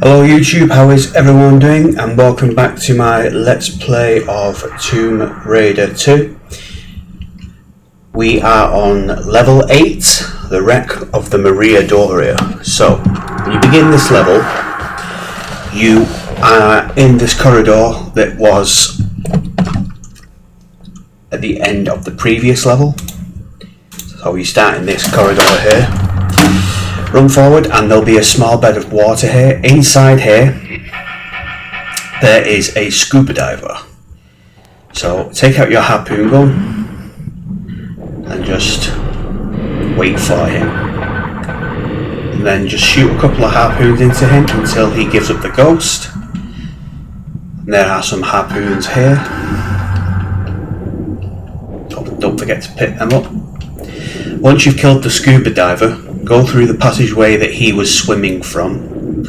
Hello YouTube, how is everyone doing? And welcome back to my Let's Play of Tomb Raider 2. We are on level 8, the wreck of the Maria Doria. So, when you begin this level, you are in this corridor that was at the end of the previous level. So you start in this corridor here. Run forward and there'll be a small bed of water here. Inside here there is a scuba diver. So take out your harpoon gun and just wait for him. And then just shoot a couple of harpoons into him until he gives up the ghost. And there are some harpoons here. Don't forget to pick them up. Once you've killed the scuba diver, go through the passageway that he was swimming from.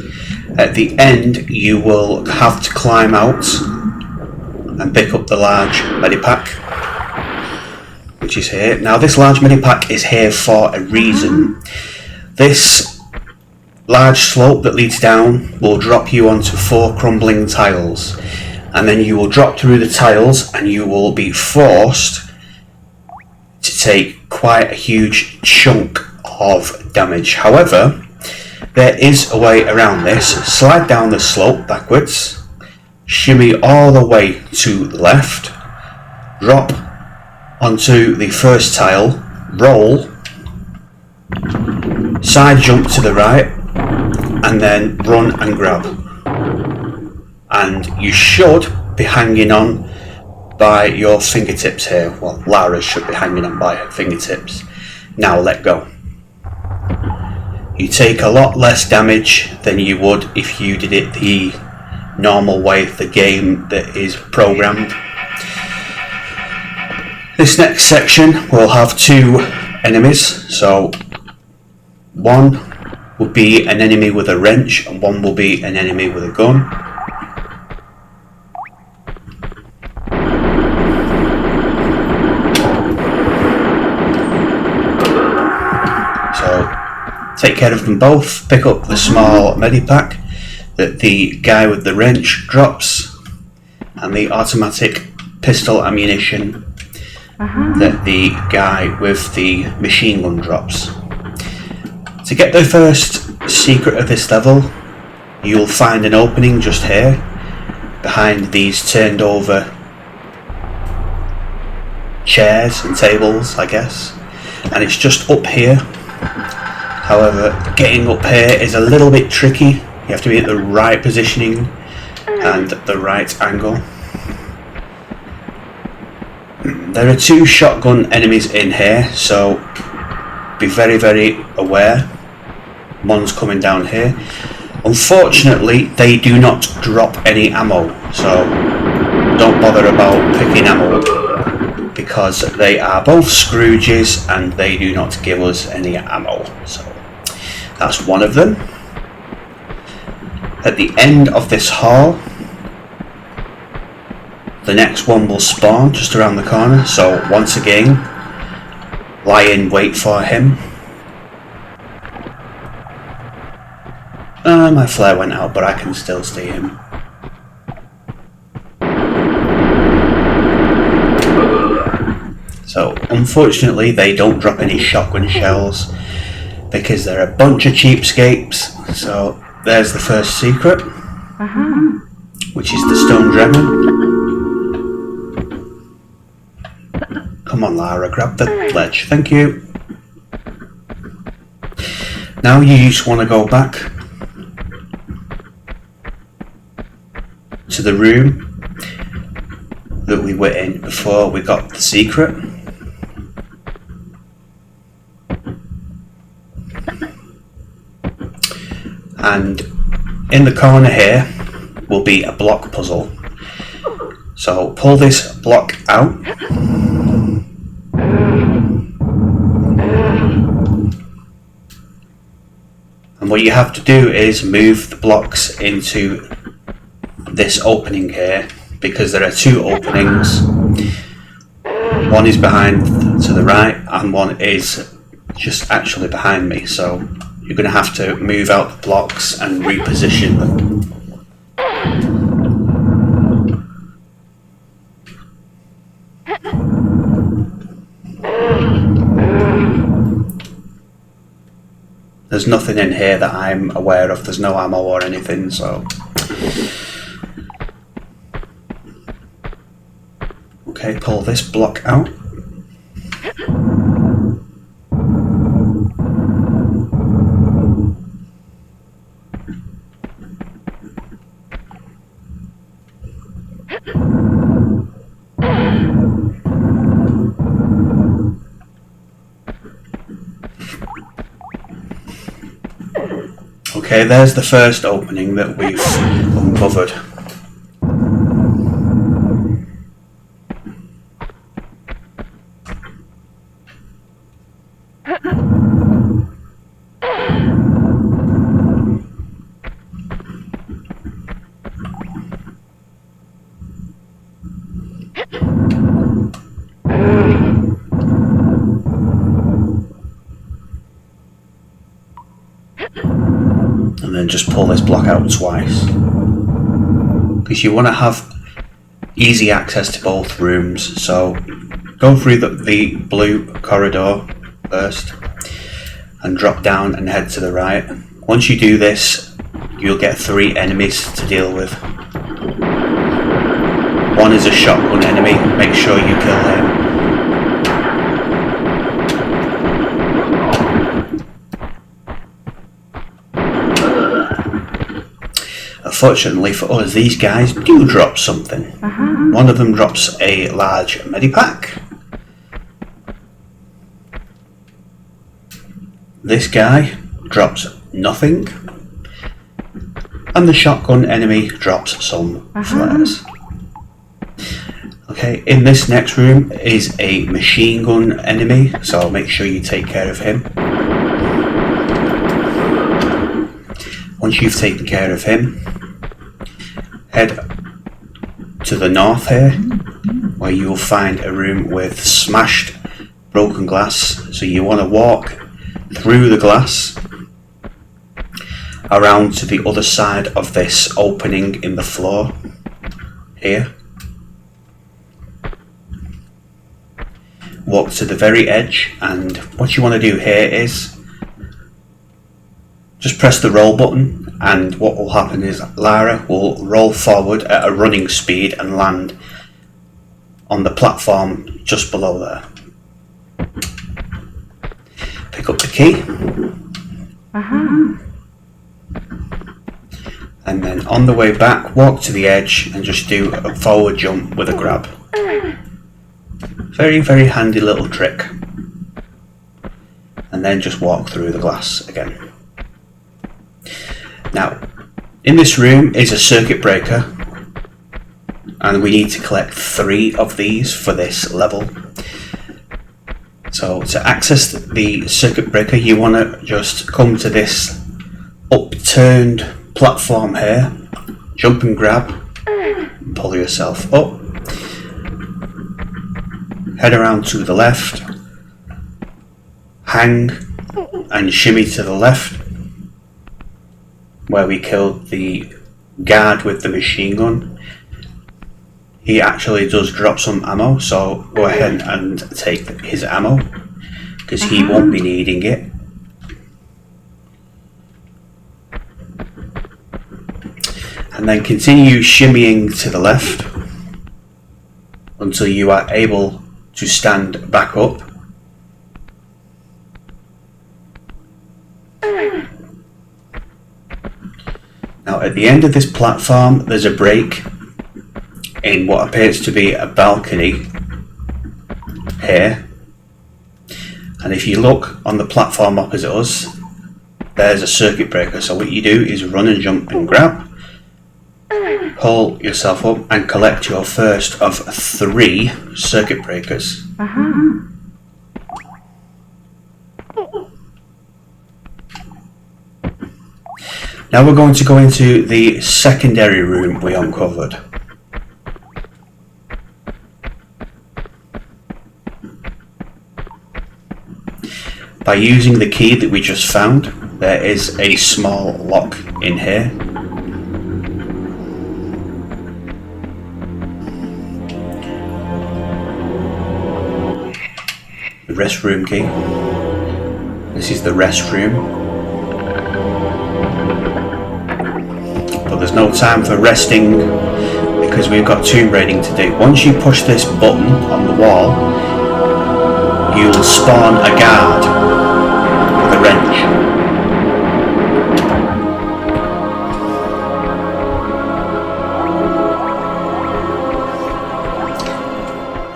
At the end, you will have to climb out and pick up the large medipack, which is here. Now, this large medipack is here for a reason. This large slope that leads down will drop you onto 4 crumbling tiles, and then you will drop through the tiles and you will be forced to take quite a huge chunk of damage. However, there is a way around this. Slide down the slope backwards, shimmy all the way to the left, drop onto the first tile, roll, side jump to the right, and then run and grab. And you should be hanging on by your fingertips here. Well, Lara should be hanging on by her fingertips. Now let go. You take a lot less damage than you would if you did it the normal way, the game that is programmed. This next section will have 2 enemies. So one will be an enemy with a wrench and one will be an enemy with a gun. Take care of them both, pick up the small medipack that the guy with the wrench drops, and the automatic pistol ammunition that the guy with the machine gun drops. To get the first secret of this level, you'll find an opening just here, behind these turned over chairs and tables, I guess, and it's just up here. However, getting up here is a little bit tricky. You have to be at the right positioning and the right angle. There are 2 shotgun enemies in here, so be very, very aware. One's coming down here. Unfortunately, they do not drop any ammo, so don't bother about picking ammo up, because they are both Scrooges and they do not give us any ammo. So that's one of them. At the end of this hall, the next one will spawn just around the corner. So once again, lie in wait for him. My flare went out, but I can still see him. So unfortunately they don't drop any shotgun shells because they're a bunch of cheapskates. So there's the first secret, which is the stone dragon. Come on Lara, grab the ledge, thank you. Now you just want to go back to the room that we were in before we got the secret. And in the corner here will be a block puzzle. So pull this block out. And what you have to do is move the blocks into this opening here, because there are 2 openings. One is behind to the right and one is just actually behind me. So you're you're going to have to move out the blocks and reposition them. There's nothing in here that I'm aware of. There's no ammo or anything, so... Okay, pull this block out. Okay, there's the first opening that we've uncovered. And then just pull this block out twice, because you want to have easy access to both rooms. So go through the blue corridor first and drop down and head to the right. Once you do this, you'll get 3 enemies to deal with. One is a shotgun enemy, make sure you kill him. Unfortunately for us, these guys do drop something. One of them drops a large medipack. This guy drops nothing. And the shotgun enemy drops some flares. Okay, in this next room is a machine gun enemy, so make sure you take care of him. Once you've taken care of him, head to the north here, where you will find a room with smashed broken glass. So you want to walk through the glass around to the other side of this opening in the floor here. Walk to the very edge, and what you want to do here is just press the roll button, and what will happen is Lara will roll forward at a running speed and land on the platform just below there. Pick up the key. And then on the way back, walk to the edge and just do a forward jump with a grab. Very, very handy little trick. And then just walk through the glass again. Now, in this room is a circuit breaker, and we need to collect 3 of these for this level. So to access the circuit breaker, you want to just come to this upturned platform here, jump and grab, pull yourself up, head around to the left, hang and shimmy to the left, where we killed the guard with the machine gun. He actually does drop some ammo, so go ahead and take his ammo, because he won't be needing it. And then continue shimmying to the left until you are able to stand back up. Now at the end of this platform there's a break in what appears to be a balcony here, and if you look on the platform opposite us, there's a circuit breaker. So what you do is run and jump and grab, pull yourself up and collect your first of 3 circuit breakers. Now we're going to go into the secondary room we uncovered. By using the key that we just found, there is a small lock in here. The restroom key. This is the restroom. But there's no time for resting because we've got tomb raiding to do. Once you push this button on the wall, you'll spawn a guard with a wrench.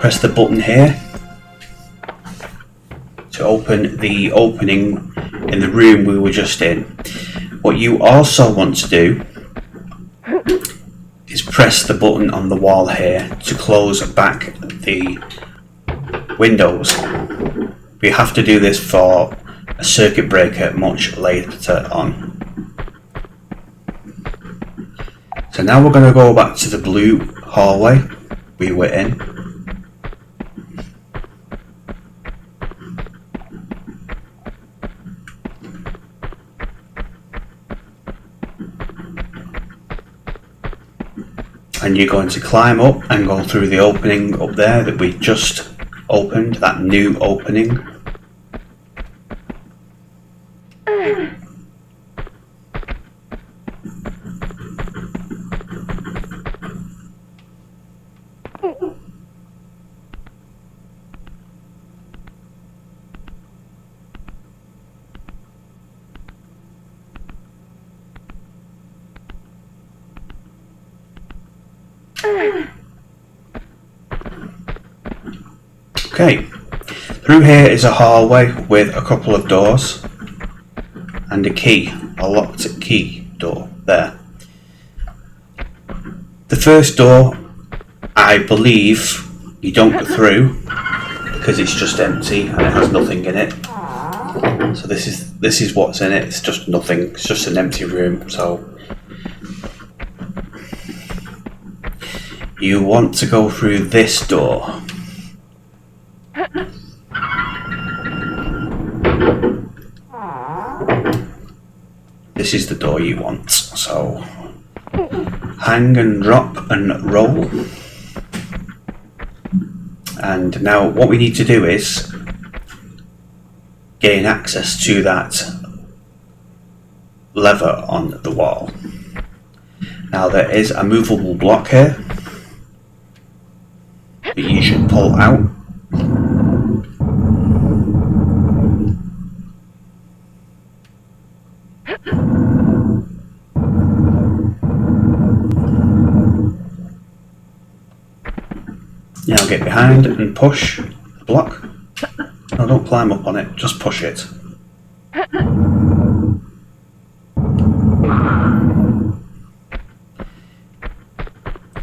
Press the button here to open the opening in the room we were just in. What you also want to do is press the button on the wall here to close back the windows. We have to do this for a circuit breaker much later on. So now we're going to go back to the blue hallway we were in. And you're going to climb up and go through the opening up there that we just opened, that new opening. Okay, through here is a hallway with a couple of doors and a key, a locked key door there. The first door, I believe, you don't go through because it's just empty and it has nothing in it. So this is what's in it. It's just nothing. It's just an empty room. So you want to go through this door. This is the door you want. So hang and drop and roll. And now what we need to do is gain access to that lever on the wall. Now there is a movable block here that you should pull out. Now get behind and push the block. No, don't climb up on it, just push it.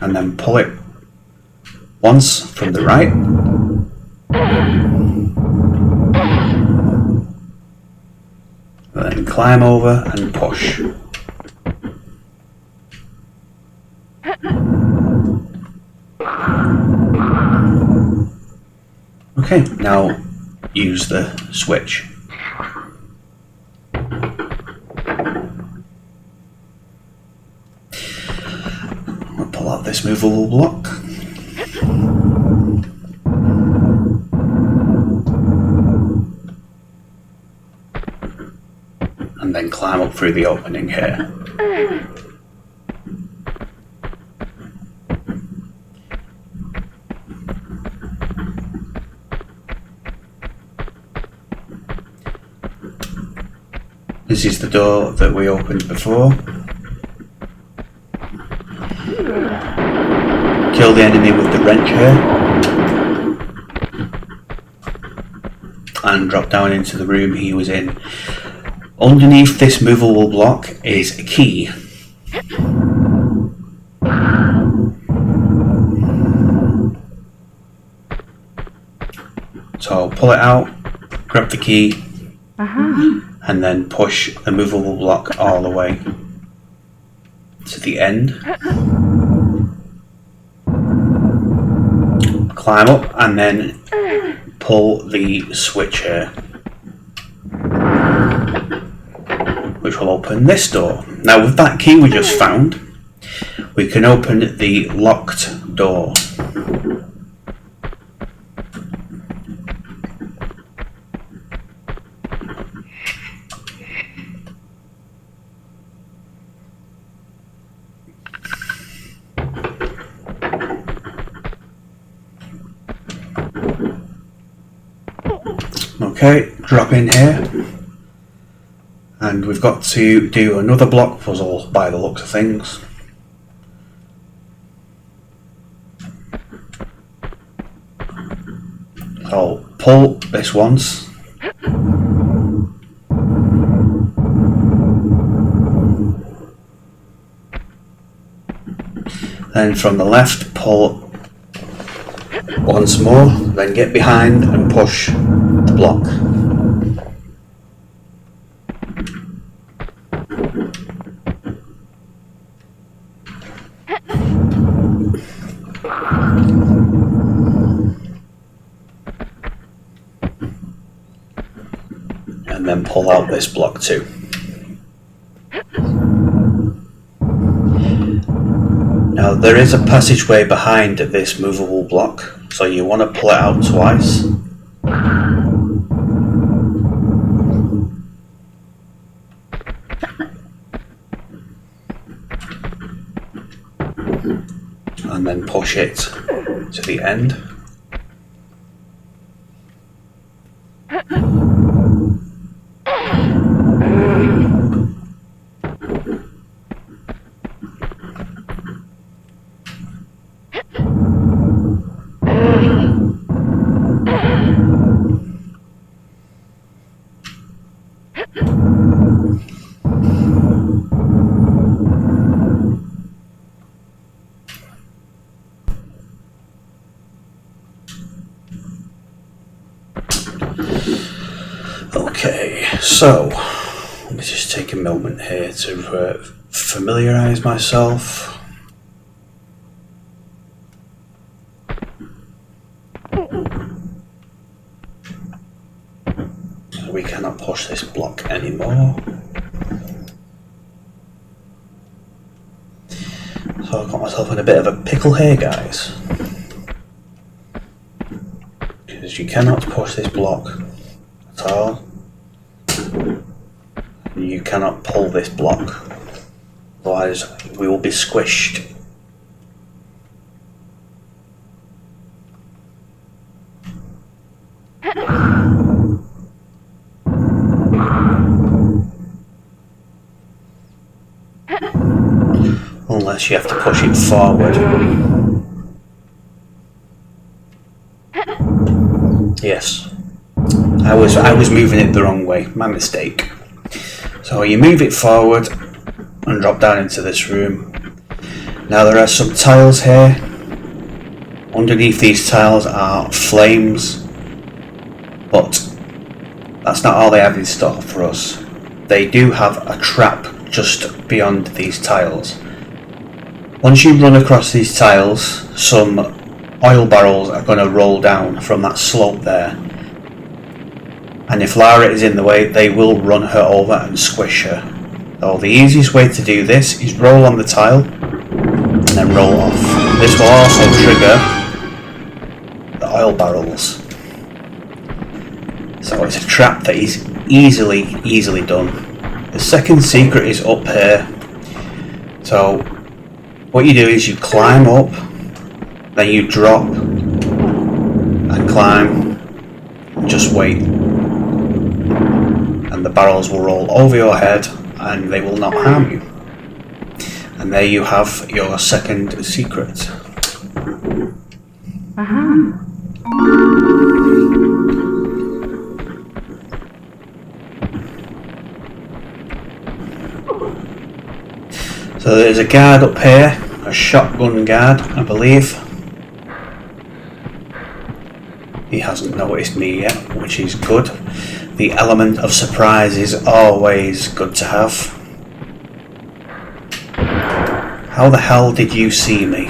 And then pull it once from the right. And then climb over and push. Okay, now use the switch. We'll pull out this movable block. And then climb up through the opening here. This is the door that we opened before. Kill the enemy with the wrench here. And drop down into the room he was in. Underneath this movable block is a key. So pull it out, grab the key. And then push the movable block all the way to the end. Climb up and then pull the switch here. which will open this door. Now with that key we just found, we can open the locked door. Okay, drop in here, and we've got to do another block puzzle by the looks of things. So pull this once, then from the left pull once more, then get behind and push the block. And then pull out this block too. Now there is a passageway behind this movable block, so you want to pull it out twice. And then push it to the end. Okay, so let me just take a moment here to familiarise myself. So we cannot push this block anymore. So I've got myself in a bit of a pickle here, guys. Because you cannot push this block at all. You cannot pull this block, otherwise we will be squished. Unless you have to push it forward. Yes. I was moving it the wrong way, my mistake. So you move it forward and drop down into this room. Now there are some tiles here. Underneath these tiles are flames, but that's not all they have in store for us. They do have a trap just beyond these tiles. Once you run across these tiles, some oil barrels are going to roll down from that slope there. And if Lara is in the way, they will run her over and squish her. So the easiest way to do this is roll on the tile and then roll off. This will also trigger the oil barrels. So it's a trap that is easily done. The second secret is up here. So what you do is you climb up, then you drop and climb and just wait. And the barrels will roll over your head and they will not harm you. And there you have your second secret. So there's a guard up here, a shotgun guard, I believe. He hasn't noticed me yet, which is good. The element of surprise is always good to have. How the hell did you see me?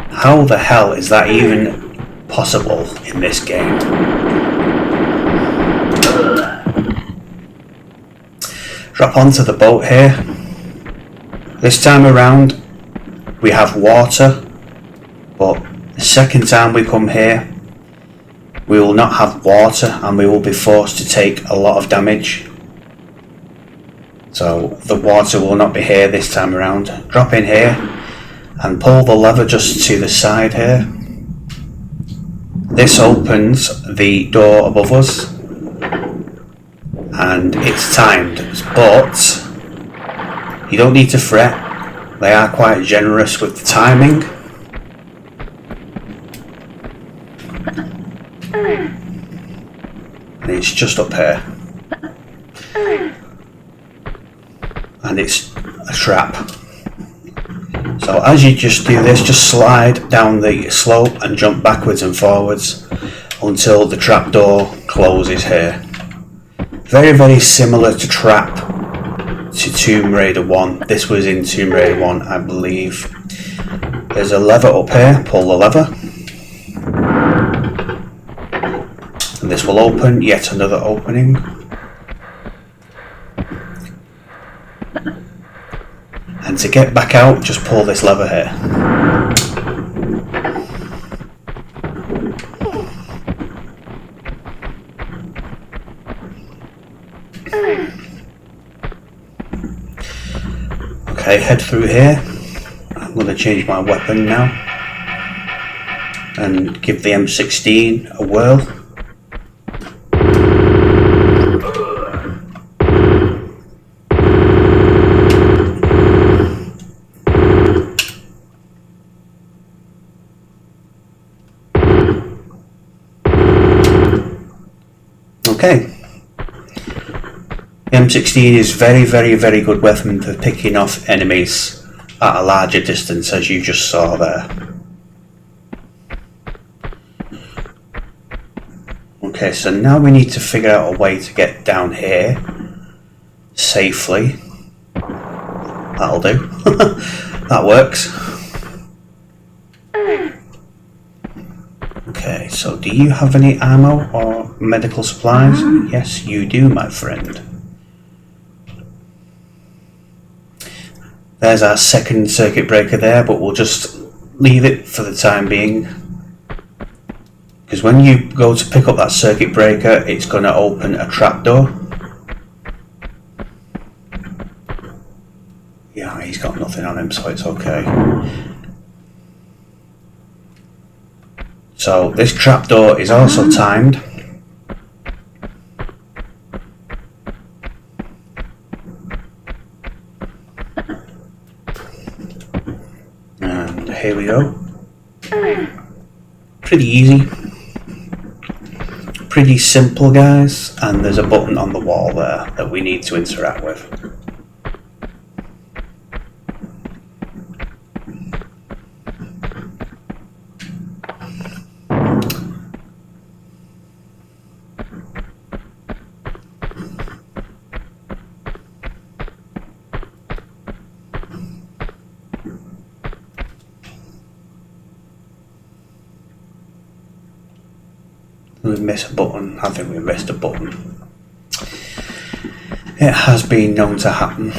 How the hell is that even possible in this game? Drop onto the boat here. This time around we have water, but the second time we come here we will not have water and we will be forced to take a lot of damage. So the water will not be here this time around. Drop in here and pull the lever just to the side here. This opens the door above us and it's timed, but you don't need to fret. They are quite generous with the timing. And it's just up here. And it's a trap. So as you just do this, just slide down the slope and jump backwards and forwards until the trapdoor closes here. Very, very similar to Trap to Tomb Raider 1. This was in Tomb Raider 1, I believe. There's a lever up here, pull the lever. And this will open yet another opening. And to get back out, just pull this lever here. Okay, head through here. I'm going to change my weapon now and give the M16 a whirl. Okay. The M16 is very, very, very good weapon for picking off enemies at a larger distance, as you just saw there. Okay, so now we need to figure out a way to get down here safely. That'll do. That works. Okay, so do you have any ammo or medical supplies? Yes, you do, my friend. There's our second circuit breaker there, but we'll just leave it for the time being. Because when you go to pick up that circuit breaker, it's going to open a trapdoor. Yeah, he's got nothing on him, so it's okay. So this trapdoor is also timed. And here we go. Pretty easy. Pretty simple, guys. And there's a button on the wall there that we need to interact with. We miss a button. I think we missed a button. It has been known to happen.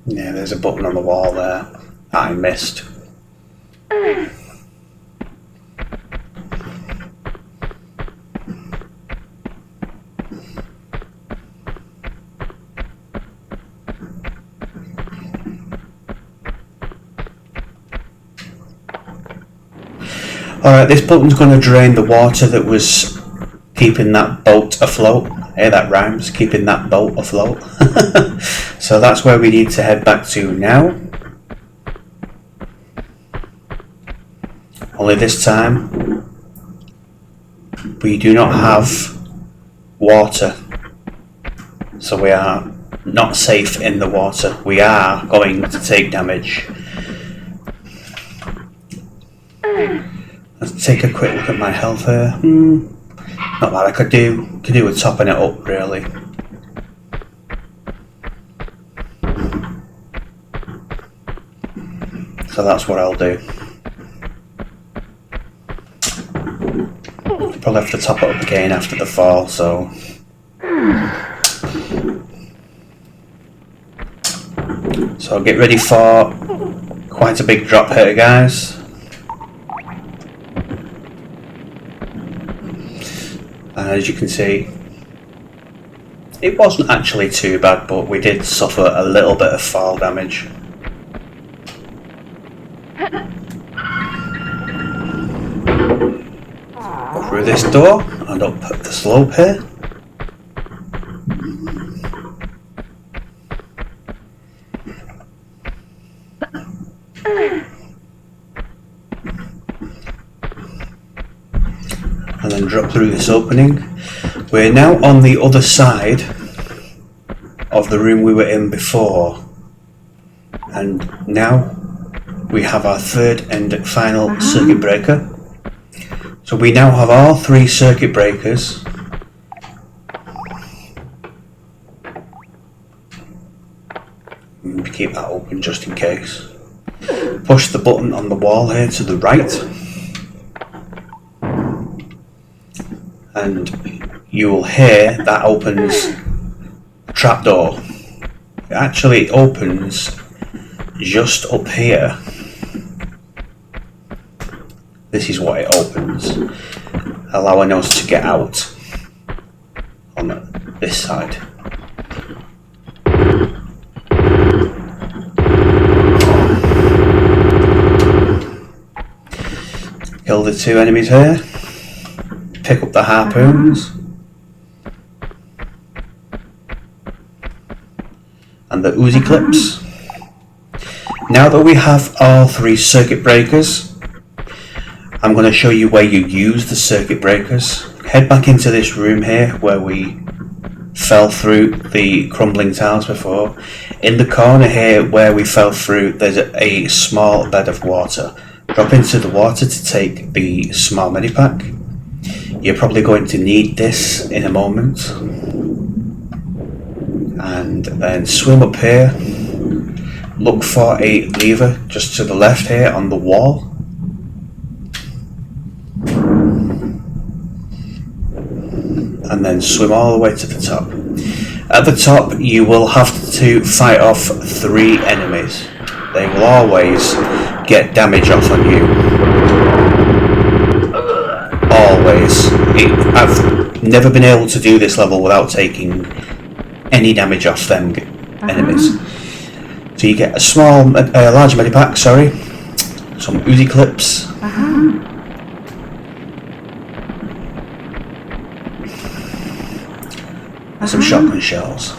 Yeah, there's a button on the wall there that I missed. Alright, this button's going to drain the water that was keeping that boat afloat. Hey, that rhymes, keeping that boat afloat. So that's where we need to head back to now. Only this time, we do not have water. So we are not safe in the water. We are going to take damage. Let's take a quick look at my health here. Not bad. I could do with topping it up, really. So that's what I'll do. Probably have to top it up again after the fall, so... So get ready for quite a big drop here, guys. And as you can see, it wasn't actually too bad, but we did suffer a little bit of fall damage. Go through this door and up the slope here. And then drop through this opening. We're now on the other side of the room we were in before, and now we have our third and final circuit breaker. So we now have all 3 circuit breakers. Keep that open just in case. Push the button on the wall here to the right, and you will hear that opens a trapdoor. It actually opens just up here. This is what it opens, allowing us to get out on this side. Kill the 2 enemies here. Pick up the harpoons and the Uzi clips. Now that we have all 3 circuit breakers, I'm going to show you where you use the circuit breakers. Head back into this room here where we fell through the crumbling tiles before. In the corner here where we fell through, there's a small bed of water. Drop into the water to take the small medipack. You're probably going to need this in a moment. And then swim up here. Look for a lever just to the left here on the wall. And then swim all the way to the top. At the top you will have to fight off 3 enemies. They will always get damage off on you. Always. I've never been able to do this level without taking any damage off them enemies. So you get a large medipack, sorry, some Uzi clips, and some shotgun shells.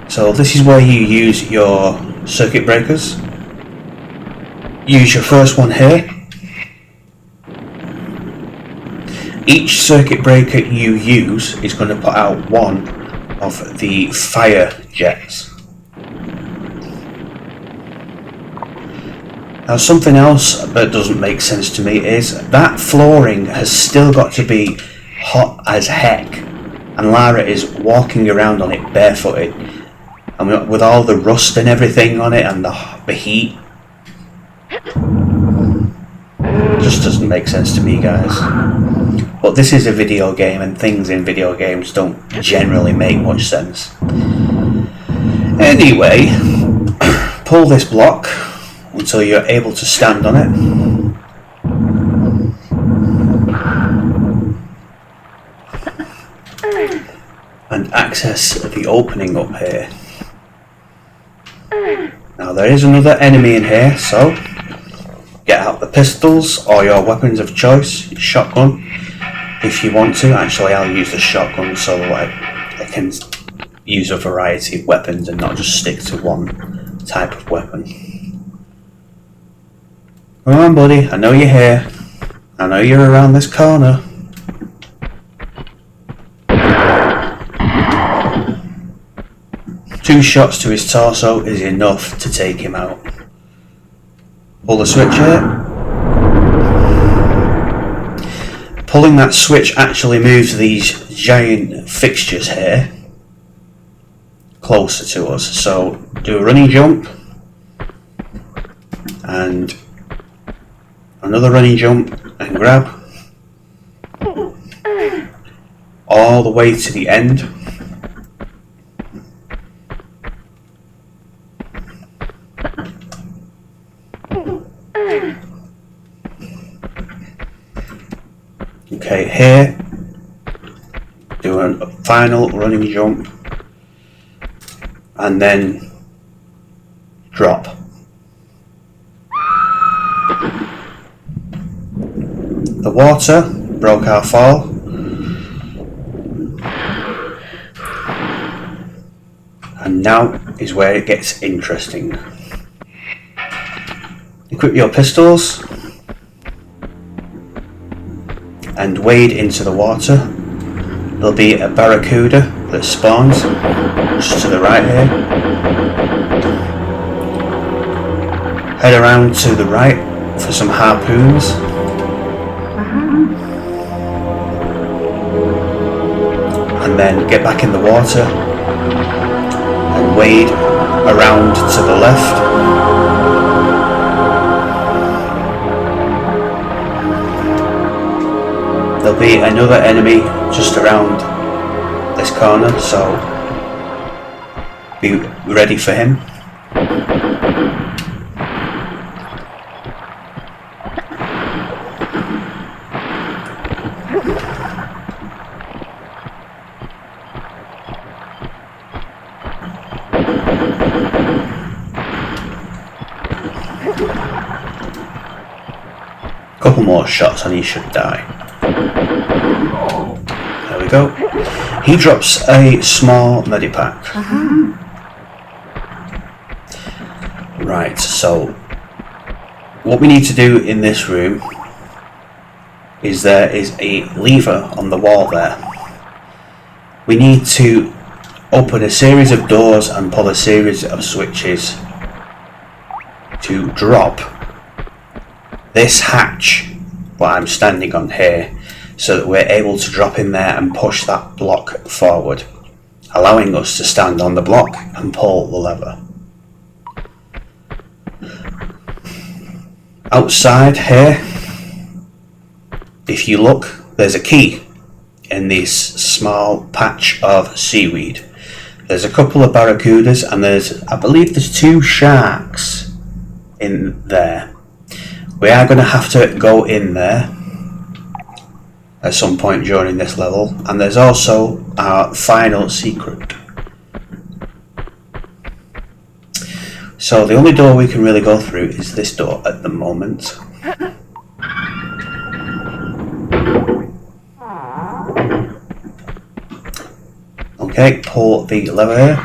So this is where you use your circuit breakers. Use your first one here. Each circuit breaker you use is going to put out one of the fire jets. Now something else that doesn't make sense to me is that flooring has still got to be hot as heck, and Lara is walking around on it barefooted, and with all the rust and everything on it and the heat. It just doesn't make sense to me, guys. But this is a video game, and things in video games don't generally make much sense. Anyway, pull this block until you're able to stand on it. And access the opening up here. Now there is another enemy in here, so get out the pistols or your weapons of choice, shotgun if you want to. Actually I'll use the shotgun so I can use a variety of weapons and not just stick to one type of weapon. Come on buddy, I know you're here. I know you're around this corner. Two shots to his torso is enough to take him out. Pull the switch here. Pulling that switch actually moves these giant fixtures here closer to us. So do a running jump and another running jump and grab all the way to the end. Okay, here do a final running jump and then drop. The water broke our fall, and now is where it gets interesting. Equip your pistols and wade into the water. There'll be a barracuda that spawns just to the right here. Head around to the right for some harpoons. And then get back in the water and wade around to the left. There'll be another enemy just around this corner, so be ready for him. Couple more shots and he should die. There we go. He drops a small medipack. Right, so what we need to do in this room is there is a lever on the wall there. We need to open a series of doors and pull a series of switches to drop this hatch, what I'm standing on here, so that we're able to drop in there and push that block forward, allowing us to stand on the block and pull the lever. Outside here, if you look, there's a key in this small patch of seaweed. There's a couple of barracudas and I believe there's 2 sharks in there. We are going to have to go in there at some point during this level, and there's also our final secret. So the only door we can really go through is this door at the moment. Okay, pull the lever here.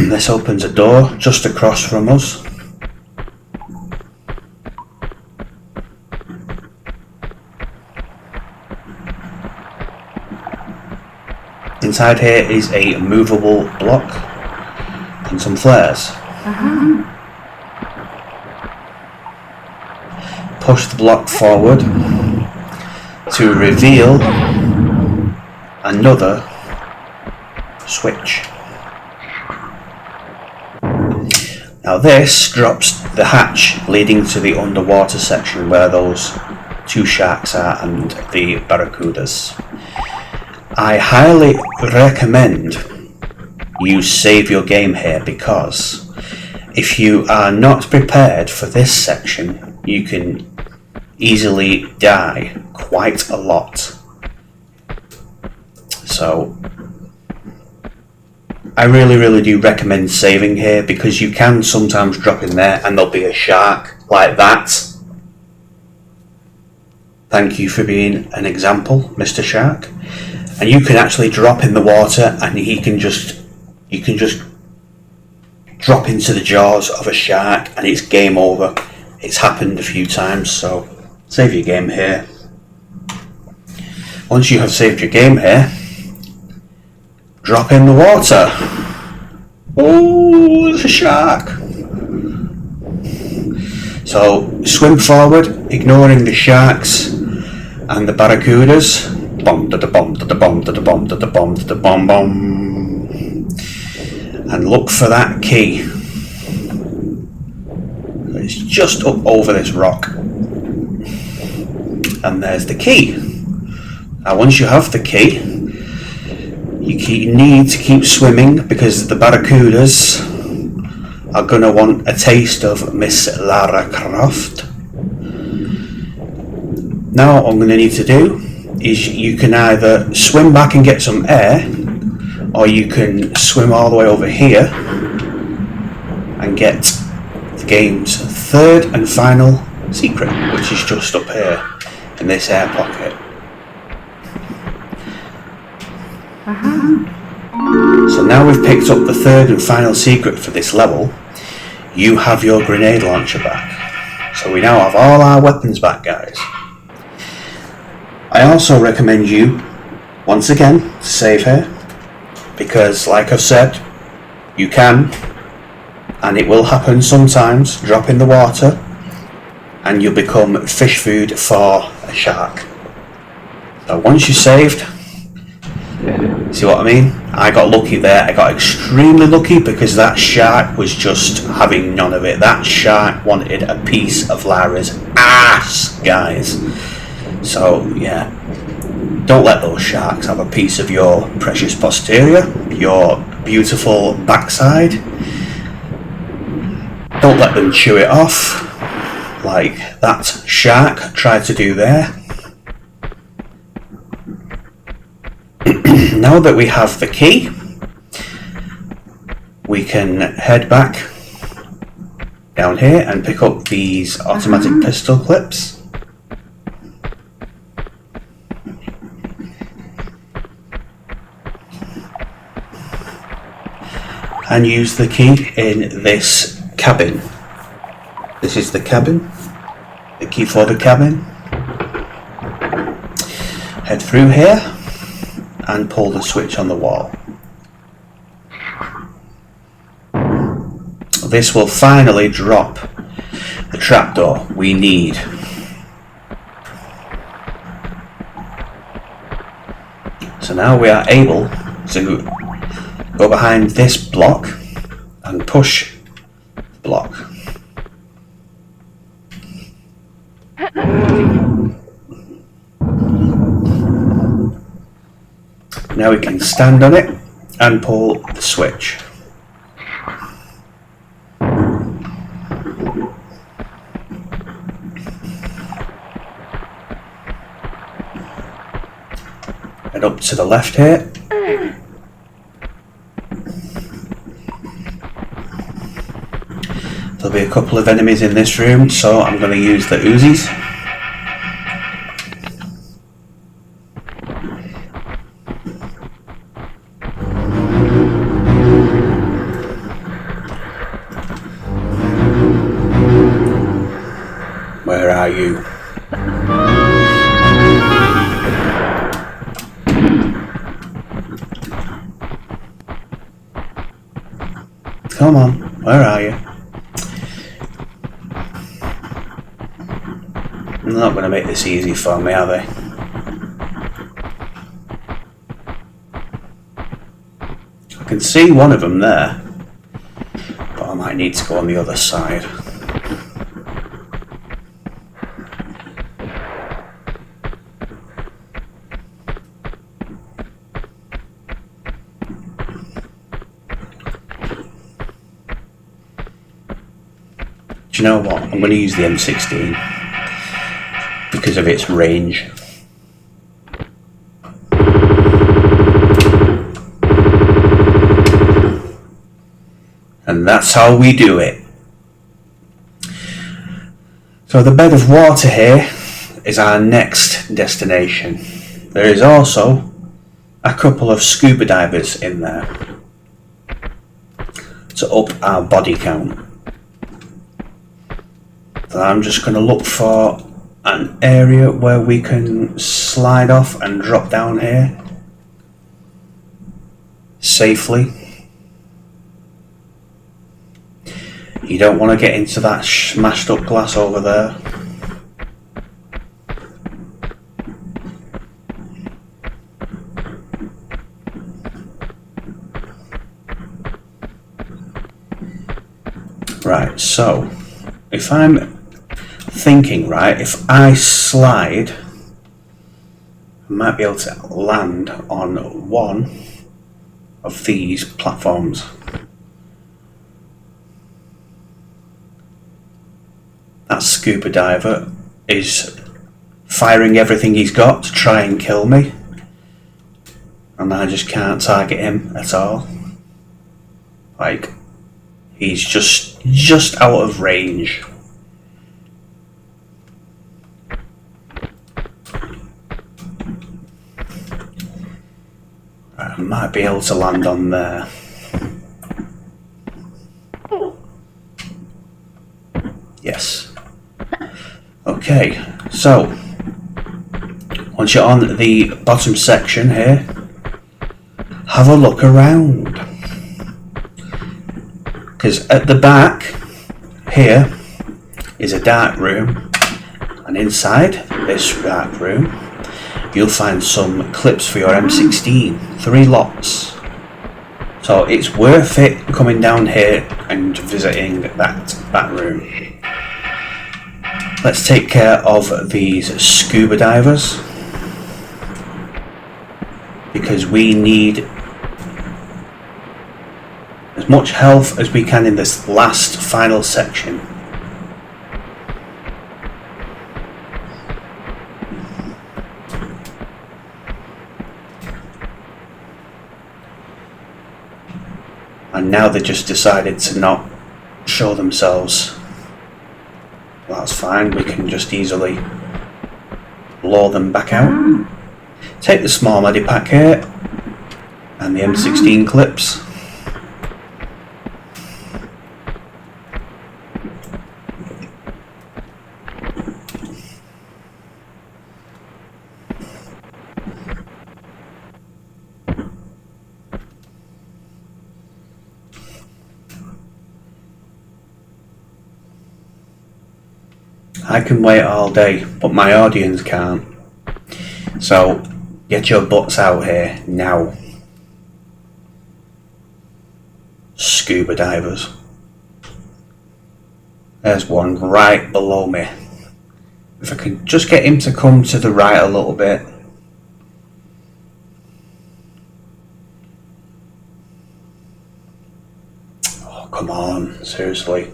This opens a door just across from us. Inside here is a movable block and some flares. Push the block forward to reveal another switch. Now this drops the hatch leading to the underwater section where those 2 sharks are and the barracudas. I highly recommend you save your game here, because if you are not prepared for this section, you can easily die quite a lot. So I really do recommend saving here, because you can sometimes drop in there and there'll be a shark like that. Thank you for being an example, Mr. Shark. And you can actually drop in the water and you can just drop into the jaws of a shark and it's game over. It's happened a few times, so save your game here. Once you have saved your game here, drop in the water. Oh, there's a shark. So swim forward, ignoring the sharks and the barracudas. Bom da da bom da da bom da da bom da da bom da da bom bom. And look for that key. It's just up over this rock. And there's the key. Now once you have the key, you need to keep swimming because the barracudas are going to want a taste of Miss Lara Croft. Now what I'm going to need to do is you can either swim back and get some air, or you can swim all the way over here and get the game's third and final secret, which is just up here in this air pocket. So now we've picked up the third and final secret for this level, you have your grenade launcher back. So we now have all our weapons back, guys. I also recommend you, once again, to save here, because like I've said, you can, and it will happen sometimes, drop in the water, and you'll become fish food for a shark. So once you're saved, see what I mean? I got lucky there. I got extremely lucky because that shark was just having none of it. That shark wanted a piece of Lara's ass, guys. So yeah, don't let those sharks have a piece of your precious posterior, your beautiful backside. Don't let them chew it off like that shark tried to do there. Now that we have the key, we can head back down here and pick up these automatic pistol clips. And use the key in this cabin. This is the cabin, the key for the cabin. Head through here and pull the switch on the wall. This will finally drop the trapdoor we need. So now we are able to go behind this block and push the block. Now we can stand on it and pull the switch. And up to the left here. There'll be a couple of enemies in this room, so I'm going to use the Uzis. Where are you? Come on, where are you? They're not going to make this easy for me, are they? I can see one of them there, but I might need to go on the other side. Do you know what? I'm going to use the M16 because of its range. And that's how we do it. So the bed of water here is our next destination. There is also a couple of scuba divers in there to up our body count. So I'm just going to look for an area where we can slide off and drop down here safely. You don't want to get into that smashed up glass over there. Right, so if I'm thinking right, if I slide, I might be able to land on one of these platforms. That scuba diver is firing everything he's got to try and kill me, and I just can't target him at all. Like, he's just out of range. I might be able to land on there. Yes. Okay, so once you're on the bottom section here, have a look around. Because at the back here is a dark room, and inside this dark room you'll find some clips for your M16, 3 lots. So it's worth it coming down here and visiting that room. Let's take care of these scuba divers, because we need as much health as we can in this last final section. And now they just decided to not show themselves. Well, that's fine, we can just easily lure them back out. Take the small medipack here and the M16 clips. I can wait all day, but my audience can't. So, get your butts out here now. Scuba divers. There's one right below me. If I can just get him to come to the right a little bit. Oh, come on, seriously.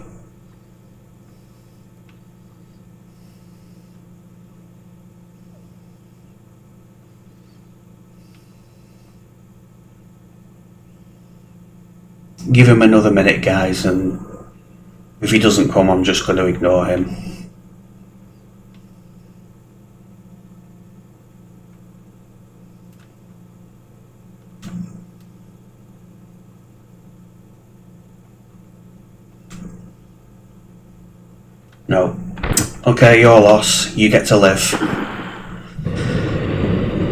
Give him another minute, guys, and if he doesn't come, I'm just going to ignore him. No. Okay, your loss. You get to live.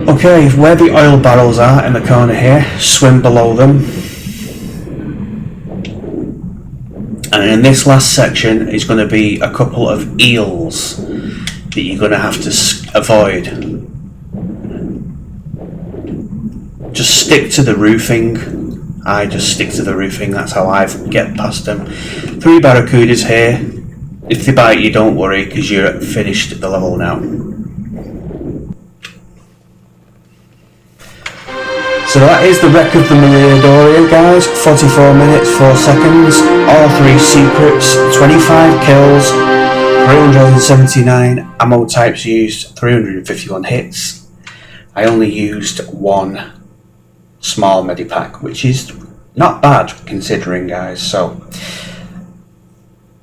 Okay, where the oil barrels are in the corner here, swim below them. And in this last section is going to be a couple of eels that you're going to have to avoid. Just stick to the roofing. I just stick to the roofing, that's how I get past them. 3 barracudas here. If they bite you, don't worry, because you're finished the level now. So that is the wreck of the Doria, guys. 44 minutes, 4 seconds, all 3 secrets, 25 kills, 379 ammo types used, 351 hits. I only used 1 small medipack, which is not bad considering, guys. So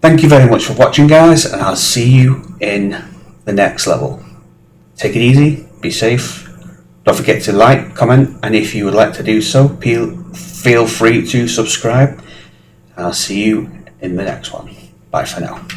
thank you very much for watching, guys, and I'll see you in the next level. Take it easy, be safe. Don't forget to like, comment, and if you would like to do so, feel free to subscribe. I'll see you in the next one. Bye for now.